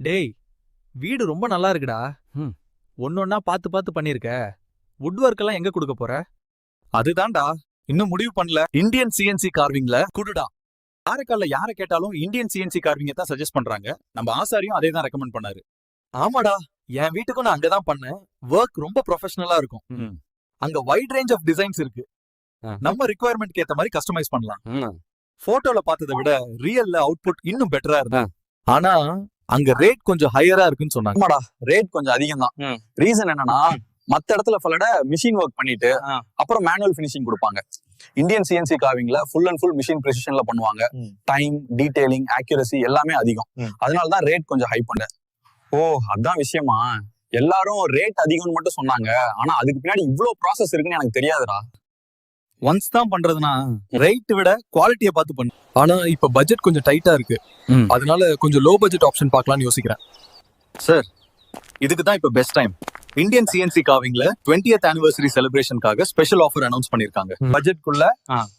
டேய், வீடு ரொம்ப நல்லா இருக்குடா. ம். ஒன்னொன்னா பார்த்து பார்த்து பண்ணிருக்க. வுட் ஒர்க் எல்லாம் எங்க கொடுக்க போற? அதுதான்டா இன்னும் முடிவு பண்ணல. Indian CNC கார்விங்ல குடுடா. காரைக்கால்ல யார கேட்டாலும் இந்தியன் சிஎன்சி கார்விங்க தான் சஜஸ்ட் பண்றாங்க. நம்ம ஆசாரியும் அதே தான் ரெக்கமெண்ட் பண்ணாரு. ஆமாடா, என் வீட்டுக்கும் நான் அங்கதான் பண்ணேன். ஒர்க் ரொம்ப ப்ரொஃபஷனலா இருக்கும். ம். அங்க வைட் ரேஞ்ச் ஆஃப் டிசைன்ஸ் இருக்கு. நம்ம ரிக்குவயர்மெண்ட்க்கு ஏத்த மாதிரி கஸ்டமைஸ் பண்ணலாம். ம். போட்டோல பார்த்ததை விட ரியல்ல அவுட்புட் இன்னும் பெட்டரா இருக்கு. ஆனா அங்க ரேட் கொஞ்சம் ஹையரா இருக்குன்னு சொன்னாங்க. ஆமாடா, ரேட் கொஞ்சம் அதிகம் தான். ம். ரீசன் என்னன்னா, மத்த இடத்துல ஃபுல்லோட மிஷின் ஒர்க் பண்ணிட்டு அப்புறம் மேனுவல் ஃபினிஷிங் கொடுப்பாங்க. இந்தியன் சிஎன்சி கார்விங்ல ஃபுல் அண்ட் ஃபுல் மிஷின் ப்ரெசிஷன்ல பண்ணுவாங்க. டைம், டீடைலிங், ஆக்யூரசி எல்லாமே அதிகம். அதனாலதான் ரேட் கொஞ்சம் ஹை பண்ண. ஓ, அதான் விஷயமா? எல்லாரும் ரேட் அதிகம்னு மட்டும் சொன்னாங்க. ஆனா அதுக்கு பின்னாடி இவ்ளோ ப்ராசஸ் இருக்குன்னு எனக்கு தெரியாதுடா. ஒன்ஸ் தான் பண்றதுனா ரேட் விட குவாலிட்டியை பார்த்து பண்ணு. ஆனா இப்ப பட்ஜெட் கொஞ்சம் டைட்டா இருக்கு. அதனால கொஞ்சம் லோ பட்ஜெட் ஆப்ஷன் பார்க்கலாம்னு யோசிக்கிறேன். சார், இதுக்கு தான் இப்ப பெஸ்ட் டைம். இந்தியன் சிஎன்சி கார்விங்ல 20th anniversary செலிப்ரேஷனுக்காக ஸ்பெஷல் ஆஃபர் அனௌன்ஸ் பண்ணிருக்காங்க. பட்ஜெட்குள்ள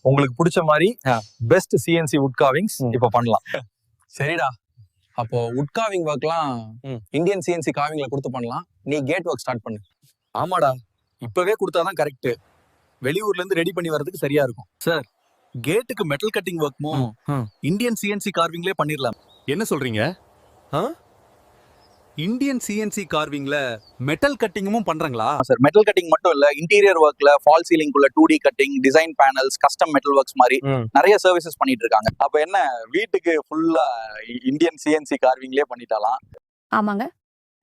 உங்களுக்கு பிடிச்ச மாதிரி பெஸ்ட் சிஎன்சி வுட் கார்விங்ஸ் இப்ப பண்ணலாம். சரிடா, அப்போ வுட் கார்விங் ஒர்க்லாம் இந்தியன் சிஎன்சி கார்விங்ல கொடுத்து பண்ணலாம். நீ கேட் ஒர்க் ஸ்டார்ட் பண்ணு. ஆமாடா, இப்பவே கொடுத்தாதான் கரெக்ட். வெளியூர்ல இருந்து ரெடி பண்ணி வரதுக்கு சரியா இருக்கும். சார், கேட்டுக்கு மெட்டல் கட்டிங் ஒர்க்மும் இந்தியன் சிஎன்சி கார்விங்லயே பண்ணிரலாம். என்ன சொல்றீங்க? இந்தியன் சிஎன்சி கார்விங்ல மெட்டல் கட்டிங்கும் பண்றாங்களா? சார், மெட்டல் கட்டிங் மட்டும் இல்ல, இன்டீரியர் ஒர்க்ல ஃபால் சீலிங் குள்ள 2D cutting, design panels, custom metal works மாதிரி நிறைய சர்வீசஸ் பண்ணிட்டு இருக்காங்க. அப்ப என்ன, வீட்டுக்கு ஃபுல்லா இந்தியன் சிஎன்சி கார்விங்லயே பண்ணிட்டாலாம். ஆமாங்க,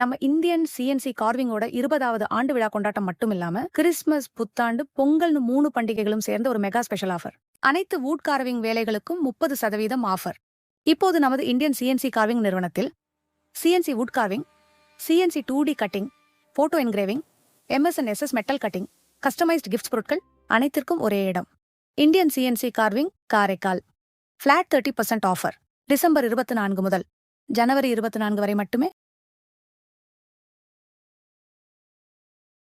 நம்ம இந்தியன் சிஎன்சி கார்விங்கோட 20வது ஆண்டு விழா கொண்டாட்டம் மட்டும் இல்லாம கிறிஸ்துமஸ், புத்தாண்டு, பொங்கல்னு 3 பண்டிகைகளும் சேர்ந்த ஒரு மெகா ஸ்பெஷல் ஆஃபர். அனைத்து வுட் கார்விங் வேலைகளுக்கும் 30% ஆஃபர். இப்போது நமது இந்தியன் சிஎன்சி கார்விங் நிறுவனத்தில் CNC would carving, CNC 2D cutting, photo engraving, MS&SS metal cutting, customised gifts பொருட்கள் அனைத்திற்கும் ஒரே இடம். Indian CNC carving, Karaikal. Flat 30% offer December 24 முதல் ஜனவரி 24 வரை மட்டுமே.